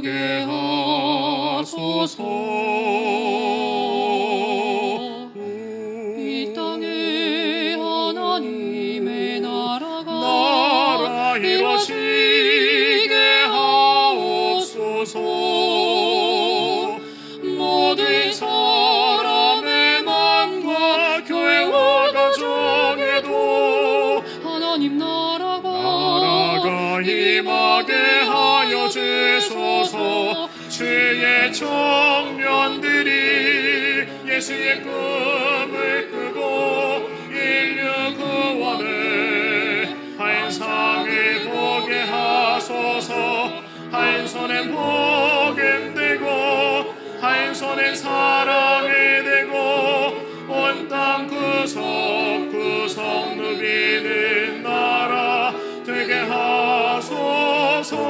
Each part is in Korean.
이루게 하소서. 이 땅에 하나님의 나라가 이루어지게 하옵소서. 모든 사람의 마음과 교회와 가정에도 하나님 나라가 임하게 하여 주소서. 주의 청년들이 예수의 꿈을 꾸고 인류 구원을 한 상을 보게 하소서. 한 손엔 복음 들고 한 손엔 사랑이 되고 온 땅 구석구석 누비는 나라 되게 하소서.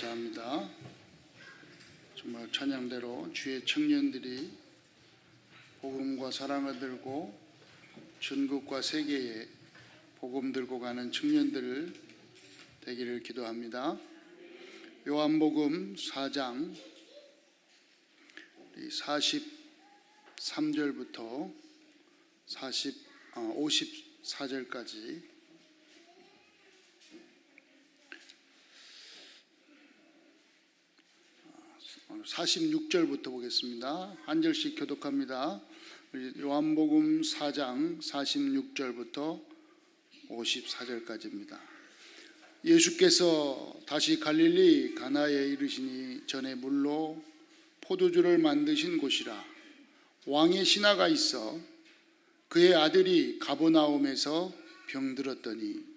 감사합니다. 정말 찬양대로 주의 청년들이 복음과 사랑을 들고 전국과 세계에 복음 들고 가는 청년들 되기를 기도합니다. 요한복음 4장 43절부터 54절까지 46절부터 보겠습니다. 한 절씩 교독합니다. 요한복음 4장 46절부터 54절까지입니다. 예수께서 다시 갈릴리 가나에 이르시니 전에 물로 포도주를 만드신 곳이라. 왕의 신하가 있어 그의 아들이 가버나움에서 병들었더니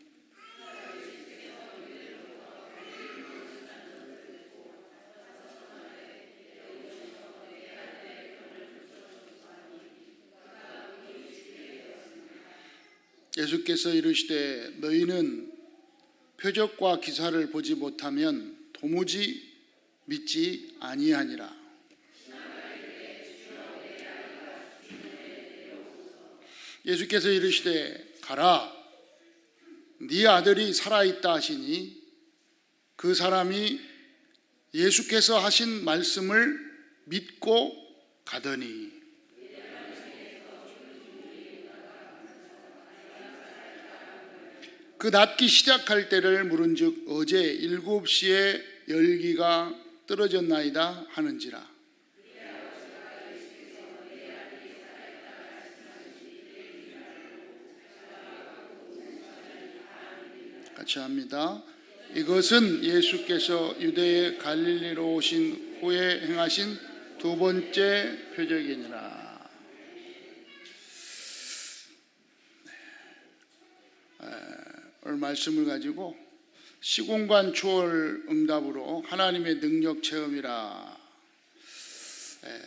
예수께서 이르시되 너희는 표적과 기사를 보지 못하면 도무지 믿지 아니하니라. 예수께서 이르시되 가라, 네 아들이 살아있다 하시니 그 사람이 예수께서 하신 말씀을 믿고 가더니 그 낫기 시작할 때를 물은즉 어제 7시에 열기가 떨어졌나이다 하는지라. 같이 합니다. 이것은 예수께서 유대의 갈릴리로 오신 후에 행하신 두 번째 표적이니라. 오늘 말씀을 가지고 시공간 초월 응답으로 하나님의 능력 체험이라.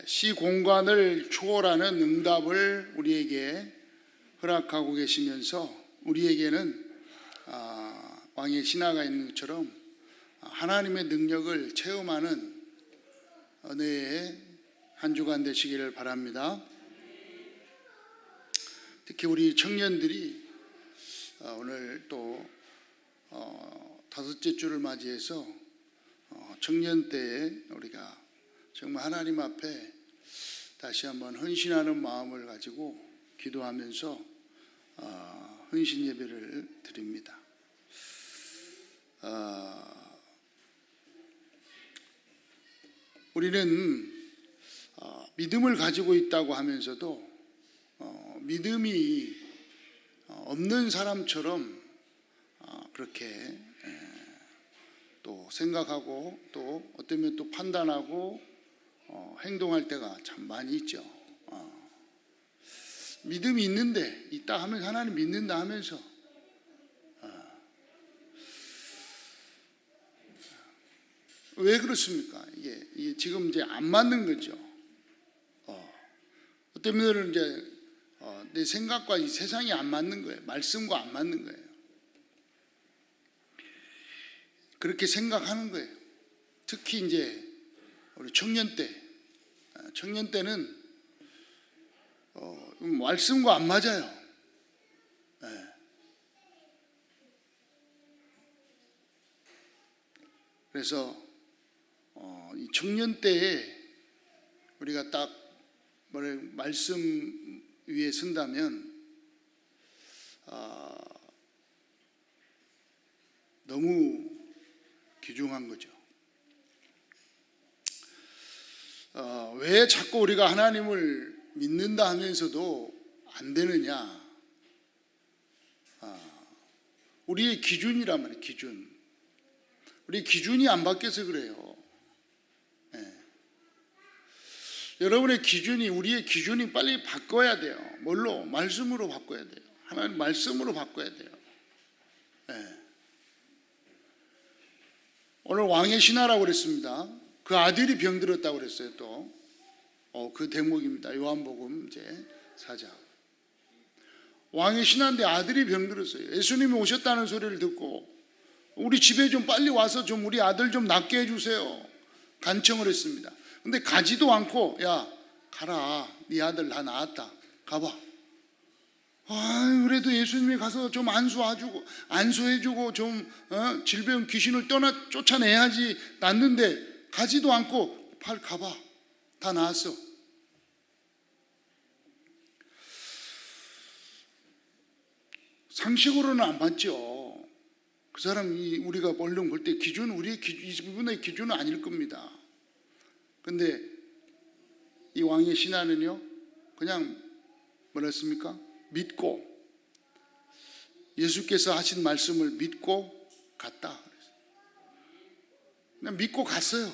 시공간을 초월하는 응답을 우리에게 허락하고 계시면서 우리에게는 왕의 신하가 있는 것처럼 하나님의 능력을 체험하는 은혜의 한 주간 되시기를 바랍니다. 특히 우리 청년들이 오늘 또 다섯째 주를 맞이해서 청년 때에 우리가 정말 하나님 앞에 다시 한번 헌신하는 마음을 가지고 기도하면서 헌신 예배를 드립니다. 우리는 믿음을 가지고 있다고 하면서도 믿음이 없는 사람처럼 그렇게 또 생각하고 또 어쩌면 또 판단하고 행동할 때가 참 많이 있죠. 믿음이 있는데 있다 하면서 하나님 믿는다 하면서 왜 그렇습니까? 이게 지금 이제 안 맞는 거죠. 어떤 면은 이제 내 생각과 이 세상이 안 맞는 거예요. 말씀과 안 맞는 거예요. 그렇게 생각하는 거예요. 특히 이제 우리 청년 때는 말씀과 안 맞아요. 그래서 이 청년 때에 우리가 딱 말씀 위에 쓴다면 너무 귀중한 거죠. 왜 자꾸 우리가 하나님을 믿는다 하면서도 안 되느냐? 우리의 기준이란 말이에요. 기준. 우리 기준이 안 바뀌어서 그래요. 여러분의 기준이, 우리의 기준이 빨리 바꿔야 돼요. 뭘로? 말씀으로 바꿔야 돼요. 하나님 말씀으로 바꿔야 돼요. 오늘 왕의 신하라고 그랬습니다. 그 아들이 병들었다고 그랬어요. 또 그 대목입니다. 요한복음 이제 4장. 왕의 신하인데 아들이 병들었어요. 예수님이 오셨다는 소리를 듣고 우리 집에 좀 빨리 와서 좀 우리 아들 좀 낫게 해주세요. 간청을 했습니다. 근데 가지도 않고, 야 가라, 네 아들 다 나았다, 가봐. 그래도 예수님이 가서 좀 안수해주고 좀 질병 귀신을 쫓아내야지 낫는데, 가지도 않고 가봐, 다 나았어. 상식으로는 안 맞죠. 그 사람이 우리가 얼른 볼 때 이분의 기준은 아닐 겁니다. 근데 이 왕의 신하는요, 그냥 뭐라 했습니까? 믿고, 예수께서 하신 말씀을 믿고 갔다. 그냥 믿고 갔어요.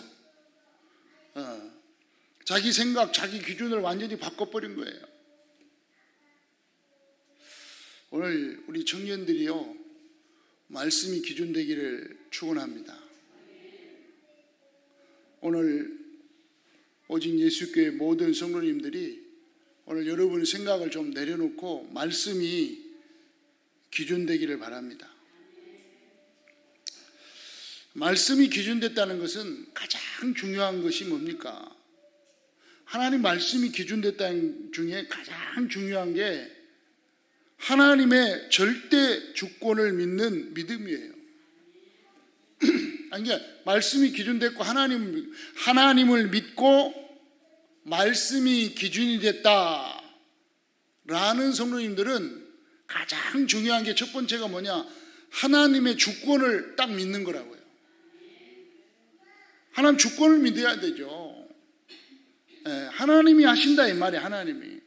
자기 생각, 자기 기준을 완전히 바꿔버린 거예요. 오늘 우리 청년들이요, 말씀이 기준되기를 축원합니다. 오늘 오직 예수교회 모든 성도님들이 오늘 여러분의 생각을 좀 내려놓고 말씀이 기준되기를 바랍니다. 말씀이 기준됐다는 것은 가장 중요한 것이 뭡니까? 하나님 말씀이 기준됐다는 중에 가장 중요한 게 하나님의 절대 주권을 믿는 믿음이에요. 아니, 그러니까 말씀이 기준됐고 하나님을 믿고 말씀이 기준이 됐다라는 성도님들은 가장 중요한 게 첫 번째가 뭐냐? 하나님의 주권을 딱 믿는 거라고요. 하나님 주권을 믿어야 되죠. 하나님이 하신다 이 말이에요. 하나님이.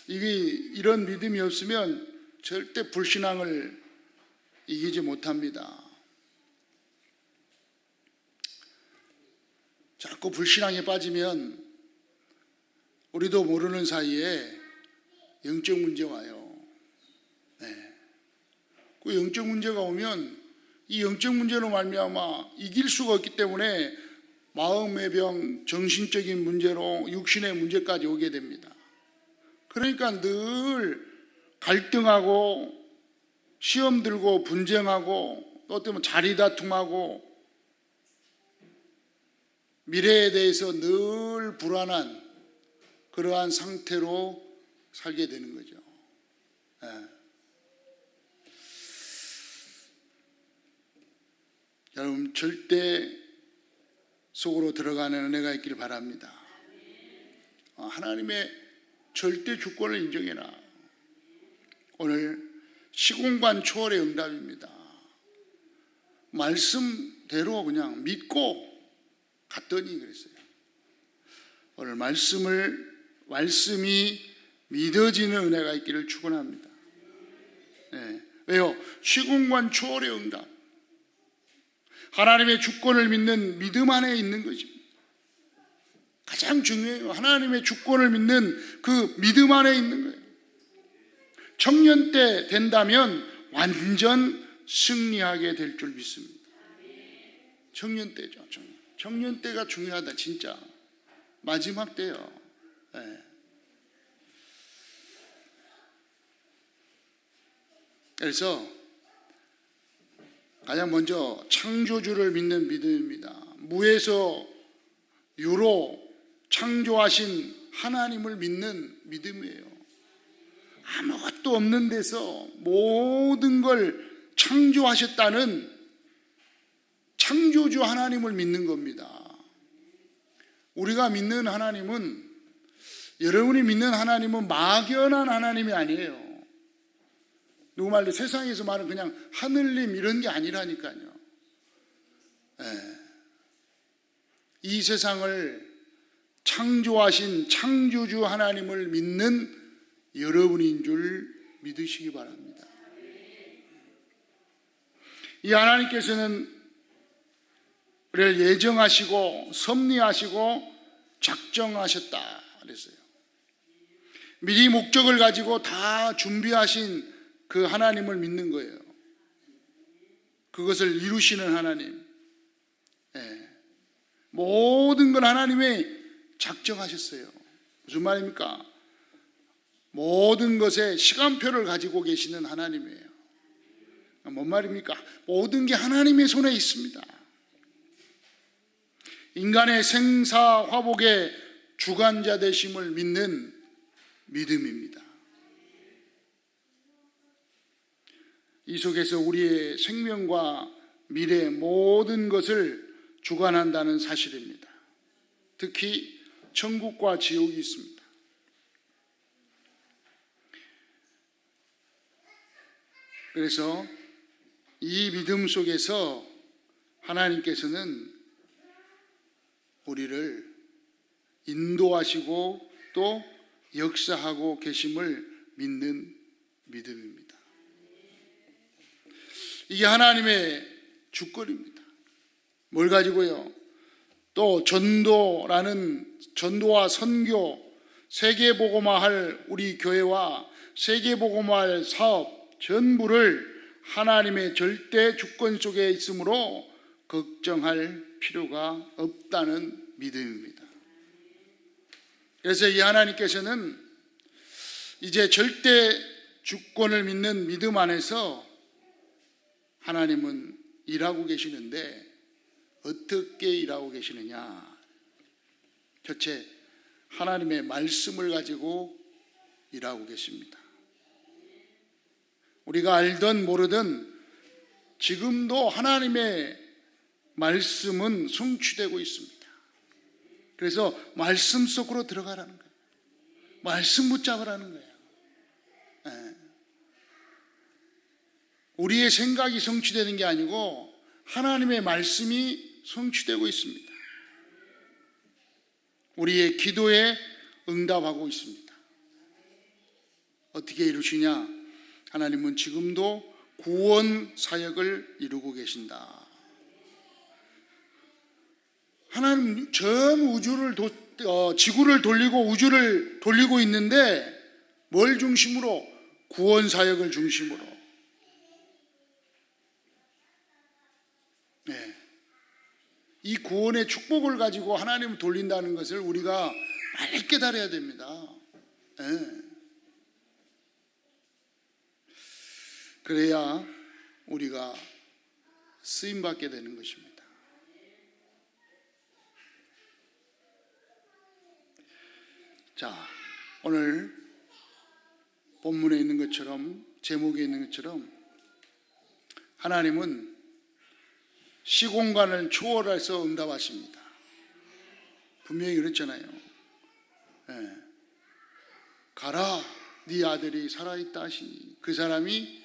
이런 믿음이 없으면 절대 불신앙을 이기지 못합니다. 자꾸 불신앙에 빠지면 우리도 모르는 사이에 영적 문제 와요. 그 영적 문제가 오면 이 영적 문제로 말미암아 이길 수가 없기 때문에 마음의 병, 정신적인 문제로 육신의 문제까지 오게 됩니다. 그러니까 늘 갈등하고 시험 들고 분쟁하고 또 때문에 자리다툼하고 미래에 대해서 늘 불안한 그러한 상태로 살게 되는 거죠. 여러분 절대 속으로 들어가는 은혜가 있길 바랍니다. 하나님의 절대 주권을 인정해라. 오늘 시공간 초월의 응답입니다. 말씀대로 그냥 믿고 갔더니 그랬어요. 오늘 말씀이 믿어지는 은혜가 있기를 축원합니다. 왜요? 시공간 초월의 응답. 하나님의 주권을 믿는 믿음 안에 있는 것입니다. 가장 중요해요. 하나님의 주권을 믿는 그 믿음 안에 있는 거예요. 청년 때 된다면 완전 승리하게 될 줄 믿습니다. 청년 때죠. 청년 때가 중요하다. 진짜 마지막 때요. 그래서 가장 먼저 창조주를 믿는 믿음입니다. 무에서 유로 창조하신 하나님을 믿는 믿음이에요. 아무것도 없는 데서 모든 걸 창조하셨다는 창조주 하나님을 믿는 겁니다. 우리가 믿는 하나님은, 여러분이 믿는 하나님은 막연한 하나님이 아니에요. 누구 말로 세상에서 말하는 그냥 하늘님 이런 게 아니라니까요. 이 세상을 창조하신 창조주 하나님을 믿는 여러분인 줄 믿으시기 바랍니다. 이 하나님께서는 우리를 예정하시고 섭리하시고 작정하셨다 그랬어요. 미리 목적을 가지고 다 준비하신 그 하나님을 믿는 거예요. 그것을 이루시는 하나님. 모든 걸 하나님이 작정하셨어요. 무슨 말입니까? 모든 것에 시간표를 가지고 계시는 하나님이에요. 뭔 말입니까? 모든 게 하나님의 손에 있습니다. 인간의 생사화복의 주관자 되심을 믿는 믿음입니다. 이 속에서 우리의 생명과 미래 모든 것을 주관한다는 사실입니다. 특히 천국과 지옥이 있습니다. 그래서 이 믿음 속에서 하나님께서는 우리를 인도하시고 또 역사하고 계심을 믿는 믿음입니다. 이게 하나님의 주권입니다. 뭘 가지고요? 또 전도와 선교, 세계복음화할 우리 교회와 세계복음화할 사업 전부를 하나님의 절대 주권 속에 있으므로 걱정할 필요가 없다는 믿음입니다. 그래서 이 하나님께서는 이제 절대 주권을 믿는 믿음 안에서 하나님은 일하고 계시는데 어떻게 일하고 계시느냐? 첫째, 하나님의 말씀을 가지고 일하고 계십니다. 우리가 알든 모르든 지금도 하나님의 말씀은 성취되고 있습니다. 그래서 말씀 속으로 들어가라는 거예요. 말씀 붙잡으라는 거예요. 우리의 생각이 성취되는 게 아니고 하나님의 말씀이 성취되고 있습니다. 우리의 기도에 응답하고 있습니다. 어떻게 이루시냐? 하나님은 지금도 구원 사역을 이루고 계신다. 하나님 전 우주를 지구를 돌리고 우주를 돌리고 있는데 뭘 중심으로? 구원 사역을 중심으로. 네. 이 구원의 축복을 가지고 하나님을 돌린다는 것을 우리가 빨리 깨달아야 됩니다. 네. 그래야 우리가 쓰임받게 되는 것입니다. 자, 오늘 본문에 있는 것처럼, 제목에 있는 것처럼 하나님은 시공간을 초월해서 응답하십니다. 분명히 그랬잖아요. 네. 가라, 네 아들이 살아있다 하시니 그 사람이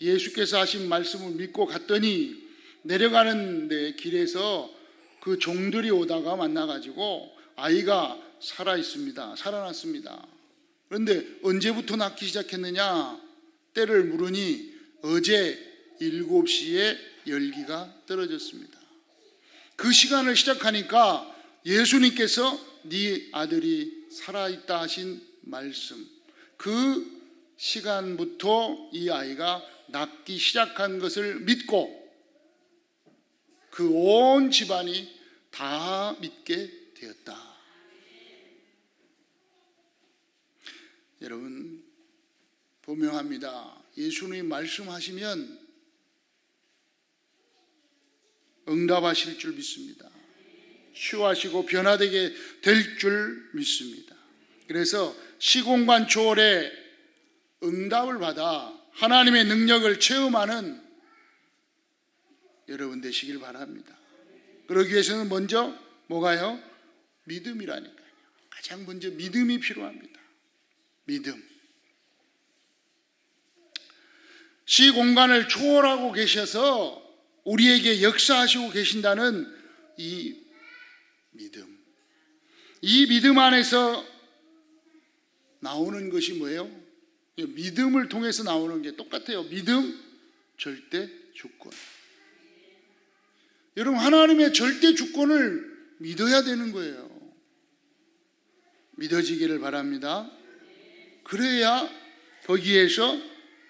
예수께서 하신 말씀을 믿고 갔더니 내려가는데 길에서 그 종들이 오다가 만나가지고 아이가 살아있습니다. 살아났습니다. 그런데 언제부터 낳기 시작했느냐? 때를 물으니 어제 7시에 열기가 떨어졌습니다. 그 시간을 시작하니까 예수님께서 네 아들이 살아있다 하신 말씀, 그 시간부터 이 아이가 낫기 시작한 것을 믿고 그 온 집안이 다 믿게 되었다. 여러분, 분명합니다. 예수님이 말씀하시면 응답하실 줄 믿습니다. 치유하시고 변화되게 될 줄 믿습니다. 그래서 시공간 초월의 응답을 받아 하나님의 능력을 체험하는 여러분 되시길 바랍니다. 그러기 위해서는 먼저 뭐가요? 믿음이라니까요. 가장 먼저 믿음이 필요합니다. 믿음. 시공간을 초월하고 계셔서 우리에게 역사하시고 계신다는 이 믿음. 이 믿음 안에서 나오는 것이 뭐예요? 믿음을 통해서 나오는 게 똑같아요. 믿음, 절대 주권. 여러분, 하나님의 절대 주권을 믿어야 되는 거예요. 믿어지기를 바랍니다. 그래야 거기에서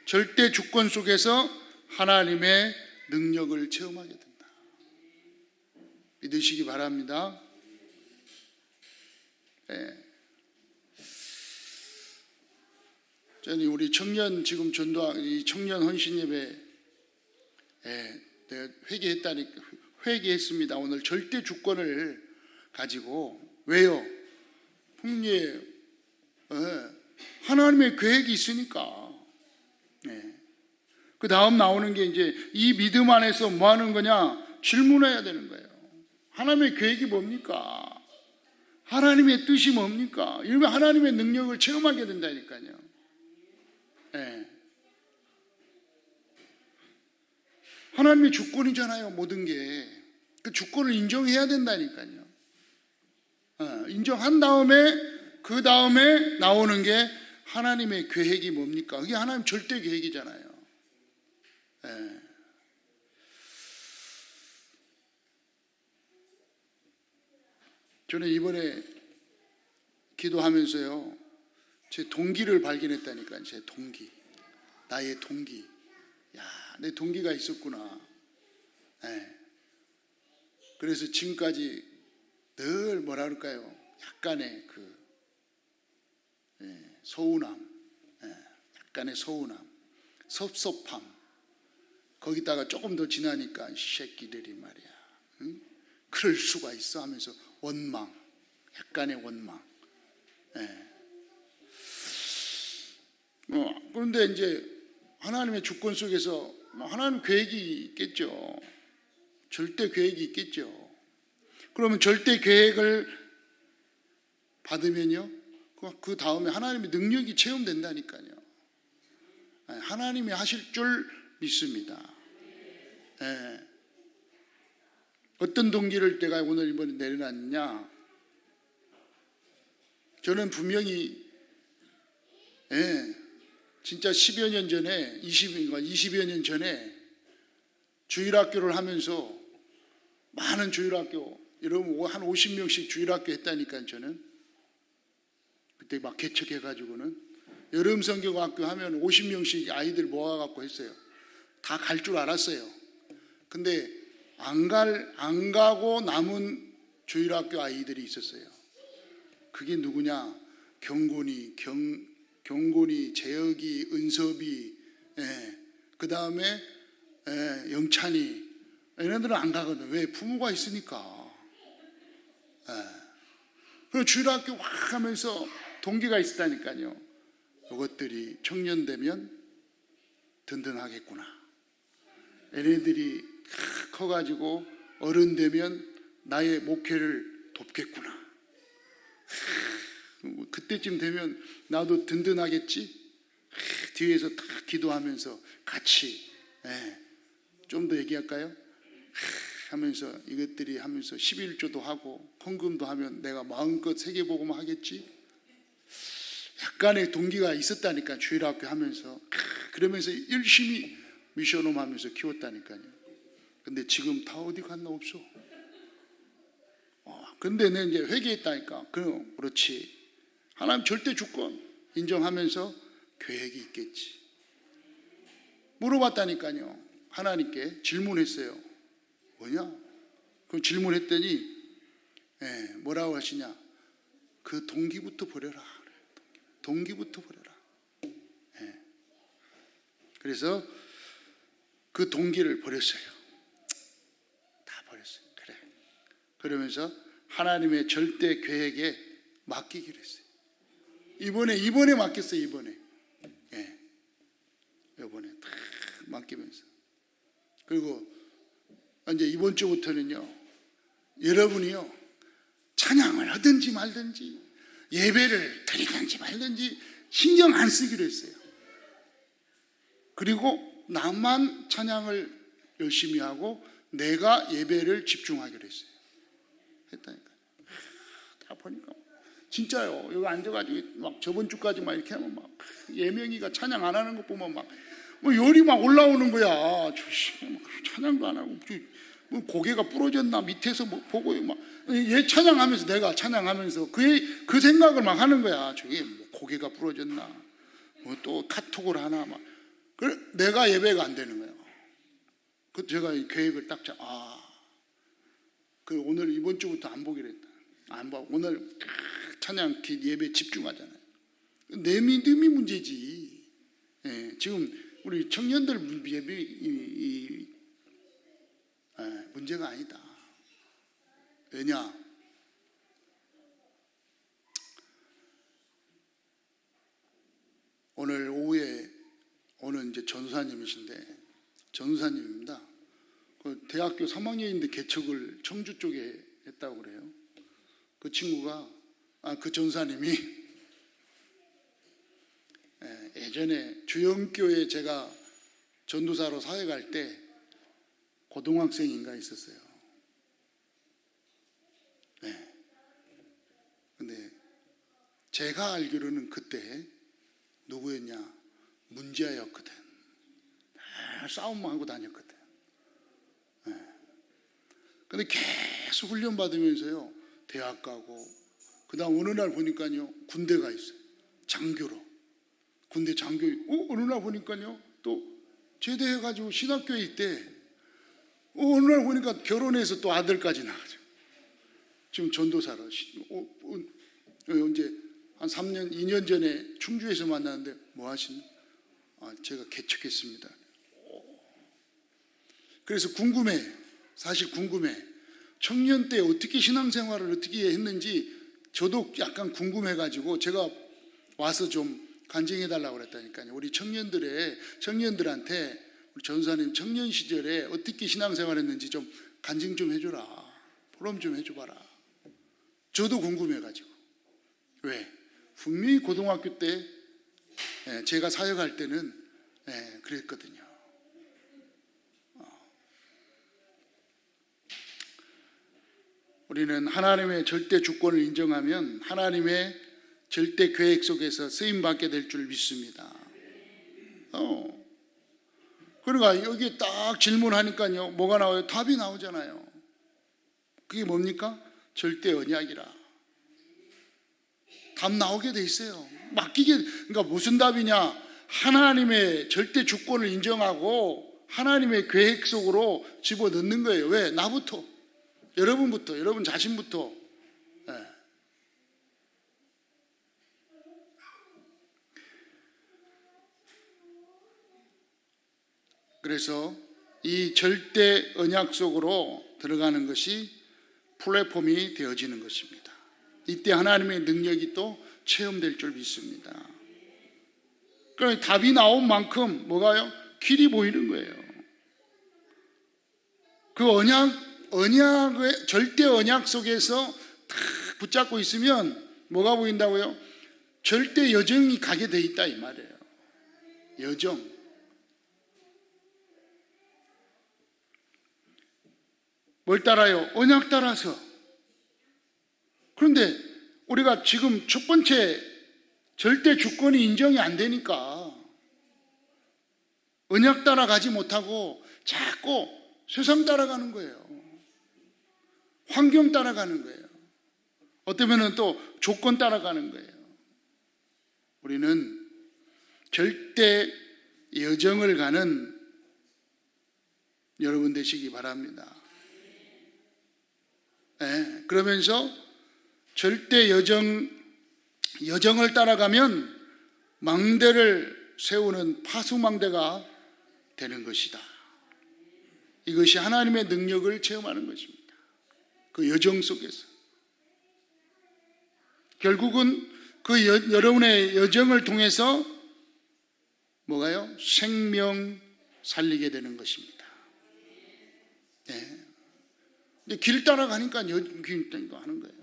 절대 주권 속에서 하나님의 능력을 체험하게 된다. 믿으시기 바랍니다. 네. 저는 우리 청년 지금 전도한 이 청년 헌신 예배 내가 회개했습니다. 오늘 절대 주권을 가지고. 왜요? 풍리에 하나님의 계획이 있으니까. 그 다음 나오는 게 이제 이 믿음 안에서 뭐 하는 거냐? 질문해야 되는 거예요. 하나님의 계획이 뭡니까? 하나님의 뜻이 뭡니까? 이러면 하나님의 능력을 체험하게 된다니까요. 하나님의 주권이잖아요, 모든 게. 그 주권을 인정해야 된다니까요. 인정한 다음에 그 다음에 나오는 게 하나님의 계획이 뭡니까? 그게 하나님 절대 계획이잖아요. 저는 이번에 기도하면서요, 제 동기를 발견했다니까요. 제 동기, 나의 동기. 야, 내 동기가 있었구나. 그래서 지금까지 늘 뭐라 그럴까요? 약간의 서운함, 약간의 서운함, 섭섭함. 거기다가 조금 더 지나니까 이 새끼들이 말이야, 응? 그럴 수가 있어 하면서 원망, 약간의 원망. 그런데 이제 하나님의 주권 속에서 하나님 계획이 있겠죠. 절대 계획이 있겠죠. 그러면 절대 계획을 받으면요, 그 다음에 하나님의 능력이 체험된다니까요. 하나님이 하실 줄 믿습니다. 어떤 동기를 내가 오늘 이번에 내려놨냐? 저는 분명히 진짜 10여 년 전에 20여 년 전에 주일학교를 하면서 많은 주일학교, 여러분 한 50명씩 주일학교 했다니까요. 저는 그때 막 개척해가지고는 여름 성경학교 하면 50명씩 아이들 모아갖고 했어요. 다 갈 줄 알았어요. 근데 안 가고 남은 주일학교 아이들이 있었어요. 그게 누구냐? 경곤이, 재혁이, 은섭이, 그 다음에 영찬이. 얘네들은 안 가거든. 왜? 부모가 있으니까. 그리고 주일학교 확 하면서 동기가 있었다니까요. 이것들이 청년 되면 든든하겠구나. 얘네들이 커가지고 어른 되면 나의 목회를 돕겠구나. 그때쯤 되면 나도 든든하겠지. 뒤에서 다 기도하면서 같이 좀 더 얘기할까요? 하면서 이것들이 하면서 11조도 하고 헌금도 하면 내가 마음껏 세계복음 하겠지. 약간의 동기가 있었다니까. 주일학교 하면서 그러면서 열심히 미션홈 하면서 키웠다니까요. 근데 지금 다 어디 갔나 없어. 근데 내가 이제 회개했다니까. 그렇지. 하나님 절대 주권 인정하면서 계획이 있겠지. 물어봤다니까요. 하나님께 질문했어요. 뭐냐? 그럼 질문했더니 뭐라고 하시냐? 그 동기부터 버려라. 동기부터 버려라. 그래서 그 동기를 버렸어요. 다 버렸어요. 그래. 그러면서 하나님의 절대 계획에 맡기기로 했어요. 이번에 맡겼어요. 이번에 다 맡기면서. 그리고 이제 이번 주부터는요, 여러분이요, 찬양을 하든지 말든지 예배를 드리든지 말든지 신경 안 쓰기로 했어요. 그리고 나만 찬양을 열심히 하고 내가 예배를 집중하기로 했어요. 했다니까. 다 보니까 진짜요. 여기 앉아가지고 막 저번 주까지 막 이렇게 하면 막 예명이가 찬양 안 하는 거 보면 막 뭐 열이 막 올라오는 거야. 찬양도 안 하고 뭐 고개가 부러졌나 밑에서 뭐 보고 막 얘 찬양하면서 내가 찬양하면서 그 생각을 막 하는 거야. 저게 뭐 고개가 부러졌나 뭐 또 카톡을 하나 막. 그래 내가 예배가 안 되는 거예요. 그 제가 이 계획을 딱 그 오늘 이번 주부터 안 보기로 했다. 안 봐. 오늘 찬양 예배 집중하잖아요. 내 믿음이 문제지. 지금 우리 청년들 예배 문제가 아니다. 왜냐? 오늘 오후에 오늘 이제 전도사님이신데, 전도사님입니다. 그 대학교 3학년인데 개척을 청주 쪽에 했다고 그래요. 그 친구가, 그 전사님이 예전에 주영교회 제가 전도사로 사회 갈 때 고등학생인가 있었어요. 근데 제가 알기로는 그때 누구였냐? 문제였거든. 늘 싸움만 하고 다녔거든. 근데 계속 훈련 받으면서요, 대학 가고, 그 다음 어느 날 보니까요, 군대가 있어요. 장교로. 군대 장교, 어느 날 보니까요, 또 제대해가지고 신학교에 있대. 어느 날 보니까 결혼해서 또 아들까지 낳아죠. 지금 전도사로. 언제 한 3년, 2년 전에 충주에서 만났는데 뭐 하시니? 제가 개척했습니다. 그래서 궁금해. 사실 궁금해. 청년 때 어떻게 신앙생활을 어떻게 했는지 저도 약간 궁금해가지고 제가 와서 좀 간증해달라고 그랬다니까요. 우리 청년들한테 우리 전사님 청년 시절에 어떻게 신앙생활 했는지 좀 간증 좀 해줘라. 포럼 좀 해줘봐라. 저도 궁금해가지고. 왜? 분명히 고등학교 때 제가 사역할 때는 그랬거든요. 우리는 하나님의 절대 주권을 인정하면 하나님의 절대 계획 속에서 쓰임받게 될 줄 믿습니다. 그러니까 여기 딱 질문하니까요, 뭐가 나와요? 답이 나오잖아요. 그게 뭡니까? 절대 언약이라. 답 나오게 돼 있어요. 맡기게. 그러니까 무슨 답이냐? 하나님의 절대 주권을 인정하고 하나님의 계획 속으로 집어넣는 거예요. 왜? 나부터, 여러분부터, 여러분 자신부터. 그래서 이 절대 언약 속으로 들어가는 것이 플랫폼이 되어지는 것입니다. 이때 하나님의 능력이 또 체험될 줄 믿습니다. 그러니까 답이 나온 만큼 뭐가요? 길이 보이는 거예요. 그 언약의 절대 언약 속에서 딱 붙잡고 있으면 뭐가 보인다고요? 절대 여정이 가게 돼 있다 이 말이에요. 여정. 뭘 따라요? 언약 따라서. 그런데 우리가 지금 첫 번째 절대 주권이 인정이 안 되니까 언약 따라가지 못하고 자꾸 세상 따라가는 거예요. 환경 따라가는 거예요. 어쩌면 또 조건 따라가는 거예요. 우리는 절대 여정을 가는 여러분 되시기 바랍니다. 그러면서 절대 여정을 따라가면 망대를 세우는 파수망대가 되는 것이다. 이것이 하나님의 능력을 체험하는 것입니다. 그 여정 속에서. 결국은 그 여러분의 여정을 통해서 뭐가요? 생명 살리게 되는 것입니다. 길 따라가니까 길 따라가 하는 거예요.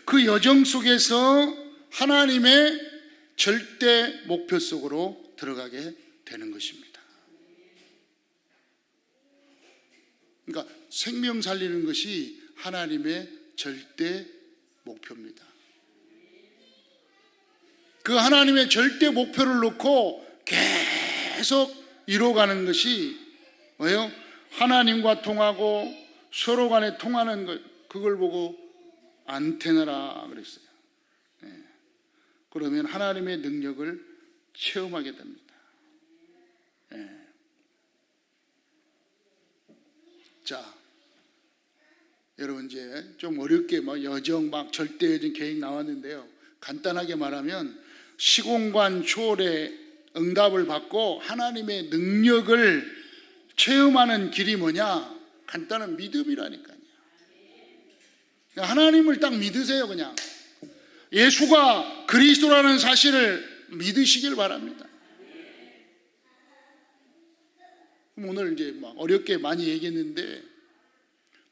그 여정 속에서 하나님의 절대 목표 속으로 들어가게 되는 것입니다. 그러니까 생명 살리는 것이 하나님의 절대 목표입니다. 그 하나님의 절대 목표를 놓고 계속 이뤄가는 것이 뭐예요? 하나님과 통하고 서로 간에 통하는 것, 그걸 보고 안테나라 그랬어요. 그러면 하나님의 능력을 체험하게 됩니다. 자, 여러분 이제 좀 어렵게 여정 절대 여정 계획 나왔는데요. 간단하게 말하면 시공간 초월의 응답을 받고 하나님의 능력을 체험하는 길이 뭐냐? 간단한 믿음이라니까요. 하나님을 딱 믿으세요. 그냥 예수가 그리스도라는 사실을 믿으시길 바랍니다. 그럼 오늘 이제 막 어렵게 많이 얘기했는데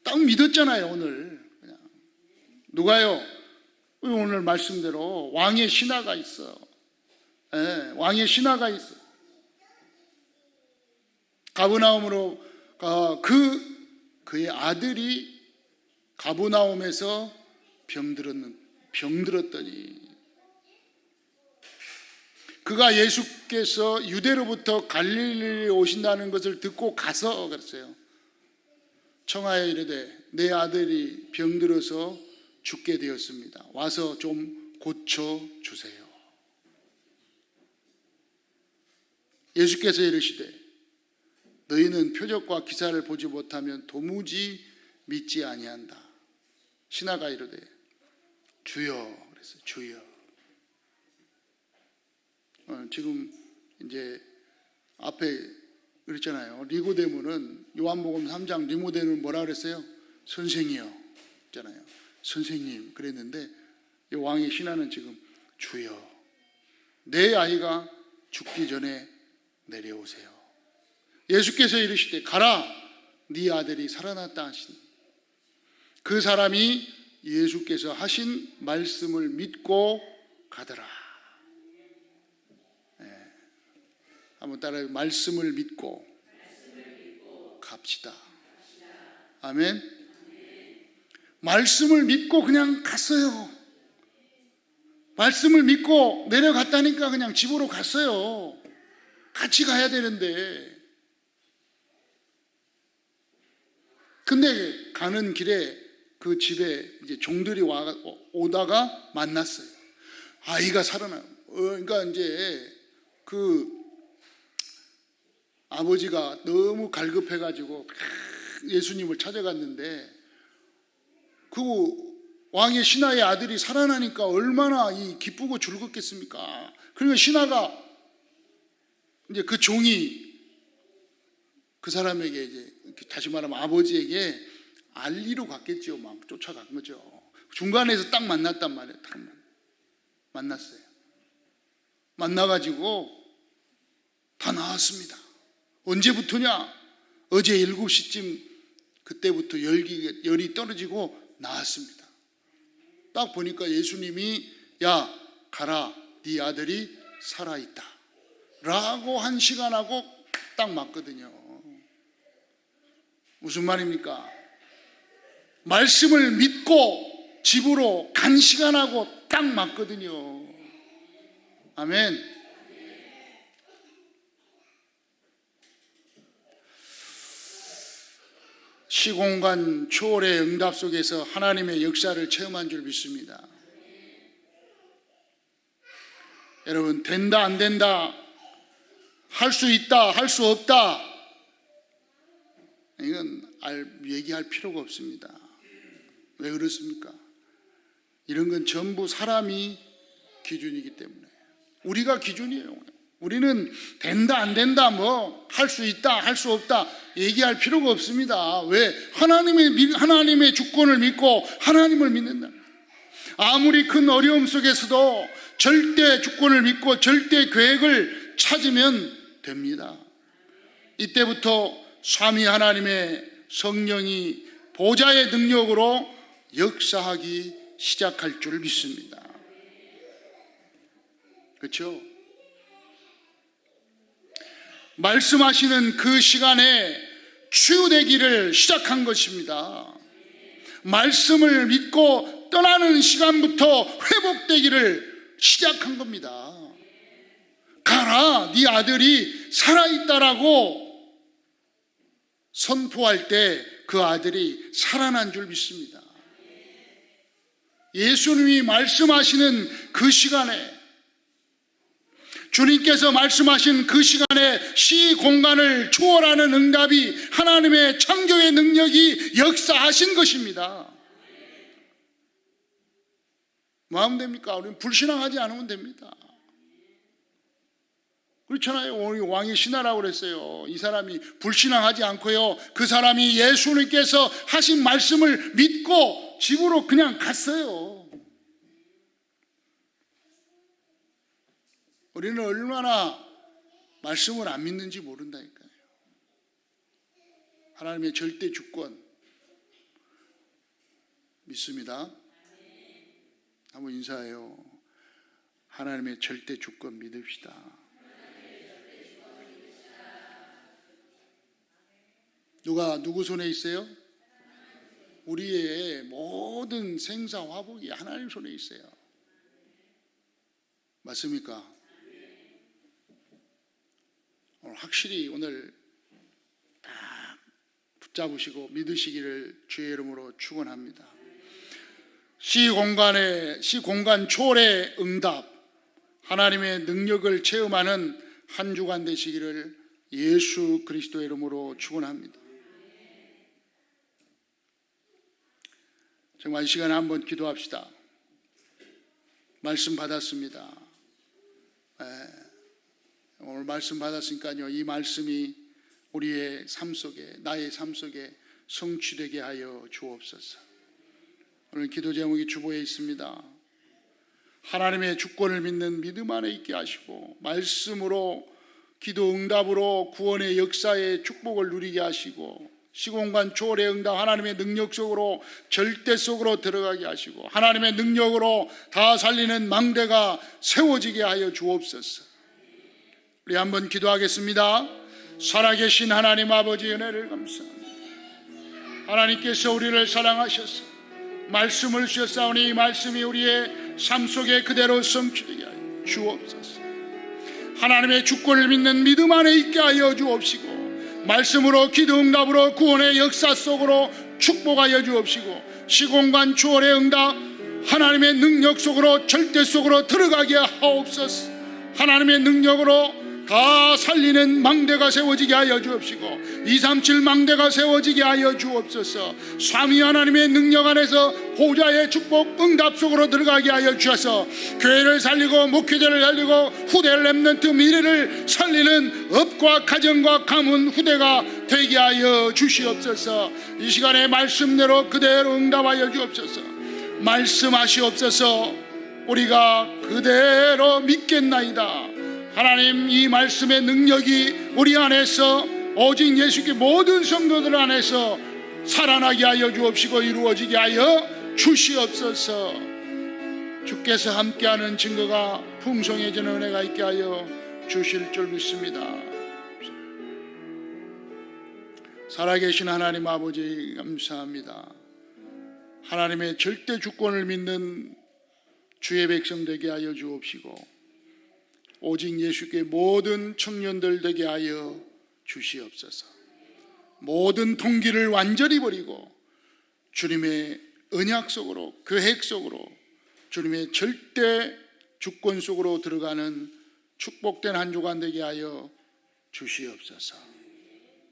딱 믿었잖아요. 오늘 그냥. 누가요? 오늘 말씀대로 왕의 신하가 있어. 예, 왕의 신하가 있어. 가버나움으로 그의 아들이 가버나움에서 병들었더니 그가 예수께서 유대로부터 갈릴리에 오신다는 것을 듣고 가서 그랬어요. 청하여 이르되 내 아들이 병들어서 죽게 되었습니다. 와서 좀 고쳐 주세요. 예수께서 이르시되 너희는 표적과 기사를 보지 못하면 도무지 믿지 아니한다. 신하가 이르되 주여 그랬어요. 주여. 지금 이제 앞에 그랬잖아요. 니고데모는 요한복음 3장 니고데모는 뭐라 그랬어요? 선생이요. 있잖아요. 선생님 그랬는데 이 왕의 신하는 지금 주여 내 아이가 죽기 전에 내려오세요. 예수께서 이르시되 가라 네 아들이 살아났다 하신 그 사람이 예수께서 하신 말씀을 믿고 가더라. 네. 한번 따라해. 말씀을 믿고 갑시다. 아멘. 말씀을 믿고 그냥 갔어요. 말씀을 믿고 내려갔다니까 그냥 집으로 갔어요. 같이 가야 되는데. 근데 가는 길에 그 집에 이제 종들이 오다가 만났어요. 아이가 살아나. 그러니까 이제 그 아버지가 너무 갈급해가지고 예수님을 찾아갔는데 그 왕의 신하의 아들이 살아나니까 얼마나 기쁘고 즐겁겠습니까? 그러니까 신하가 이제 그 종이 그 사람에게 이제 다시 말하면 아버지에게 알리러 갔겠죠. 막 쫓아간 거죠. 중간에서 딱 만났단 말이에요. 딱 만났어요. 만나가지고 다 나왔습니다. 언제부터냐? 어제 7시쯤 그때부터 열이 떨어지고 나왔습니다. 딱 보니까 예수님이 야 가라 네 아들이 살아있다 라고 한 시간하고 딱 맞거든요. 무슨 말입니까? 말씀을 믿고 집으로 간 시간하고 딱 맞거든요. 아멘. 시공간 초월의 응답 속에서 하나님의 역사를 체험한 줄 믿습니다. 여러분, 된다 안 된다, 할 수 있다 할 수 없다, 이건 얘기할 필요가 없습니다. 왜 그렇습니까? 이런 건 전부 사람이 기준이기 때문에. 우리가 기준이에요. 우리는 된다 안 된다, 뭐 할 수 있다 할 수 없다 얘기할 필요가 없습니다. 왜? 하나님의 주권을 믿고 하나님을 믿는다. 아무리 큰 어려움 속에서도 절대 주권을 믿고 절대 계획을 찾으면 됩니다. 이때부터 삼위 하나님의 성령이 보좌의 능력으로 역사하기 시작할 줄 믿습니다. 그렇죠? 말씀하시는 그 시간에 치유되기를 시작한 것입니다. 말씀을 믿고 떠나는 시간부터 회복되기를 시작한 겁니다. 가라, 네 아들이 살아있다라고 선포할 때 그 아들이 살아난 줄 믿습니다. 예수님이 말씀하시는 그 시간에, 주님께서 말씀하신 그 시간에 시 공간을 초월하는 응답이 하나님의 창조의 능력이 역사하신 것입니다. 뭐 하면 됩니까? 우리는 불신앙하지 않으면 됩니다. 그렇잖아요. 오늘 왕이 신하라고 그랬어요. 이 사람이 불신앙하지 않고요, 그 사람이 예수님께서 하신 말씀을 믿고 집으로 그냥 갔어요. 우리는 얼마나 말씀을 안 믿는지 모른다니까요. 하나님의 절대 주권 믿습니다. 한번 인사해요. 하나님의 절대 주권 믿읍시다. 누구 손에 있어요? 우리의 모든 생사 화복이 하나님 손에 있어요. 맞습니까? 오늘 확실히 오늘 딱 붙잡으시고 믿으시기를 주의 이름으로 축원합니다. 시공간 초월의 응답, 하나님의 능력을 체험하는 한 주간 되시기를 예수 그리스도의 이름으로 축원합니다. 정말 이 시간에 한번 기도합시다. 말씀 받았습니다. 오늘 말씀 받았으니까요, 이 말씀이 우리의 삶 속에, 나의 삶 속에 성취되게 하여 주옵소서. 오늘 기도 제목이 주보에 있습니다. 하나님의 주권을 믿는 믿음 안에 있게 하시고, 말씀으로 기도 응답으로 구원의 역사의 축복을 누리게 하시고, 시공간 초월의 응답 하나님의 능력 속으로, 절대 속으로 들어가게 하시고, 하나님의 능력으로 다 살리는 망대가 세워지게 하여 주옵소서. 우리 한번 기도하겠습니다. 살아계신 하나님 아버지 은혜를 감사합니다. 하나님께서 우리를 사랑하셔서 말씀을 주셨사오니 이 말씀이 우리의 삶 속에 그대로 성취되게 하여 주옵소서. 하나님의 주권을 믿는 믿음 안에 있게 하여 주옵시고, 말씀으로 기도 응답으로 구원의 역사 속으로 축복하여 주옵시고, 시공간 초월의 응답 하나님의 능력 속으로, 절대 속으로 들어가게 하옵소서. 하나님의 능력으로 다 살리는 망대가 세워지게 하여 주옵시고, 237 망대가 세워지게 하여 주옵소서. 삼위 하나님의 능력 안에서 보좌의 축복 응답 속으로 들어가게 하여 주셔서 교회를 살리고 목회자를 살리고 후대 렘넌트 미래를 살리는 업과 가정과 가문 후대가 되게 하여 주시옵소서. 이 시간에 말씀대로 그대로 응답하여 주옵소서. 말씀하시옵소서. 우리가 그대로 믿겠나이다. 하나님, 이 말씀의 능력이 우리 안에서, 오직 예수께 모든 성도들 안에서 살아나게 하여 주옵시고 이루어지게 하여 주시옵소서. 주께서 함께하는 증거가 풍성해지는 은혜가 있게 하여 주실 줄 믿습니다. 살아계신 하나님 아버지 감사합니다. 하나님의 절대 주권을 믿는 주의 백성 되게 하여 주옵시고, 오직 예수께 모든 청년들 되게 하여 주시옵소서. 모든 통기를 완전히 버리고 주님의 언약 속으로, 계획 속으로, 주님의 절대 주권 속으로 들어가는 축복된 한 주간 되게 하여 주시옵소서.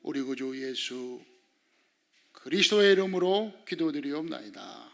우리 구주 예수 그리스도의 이름으로 기도드리옵나이다.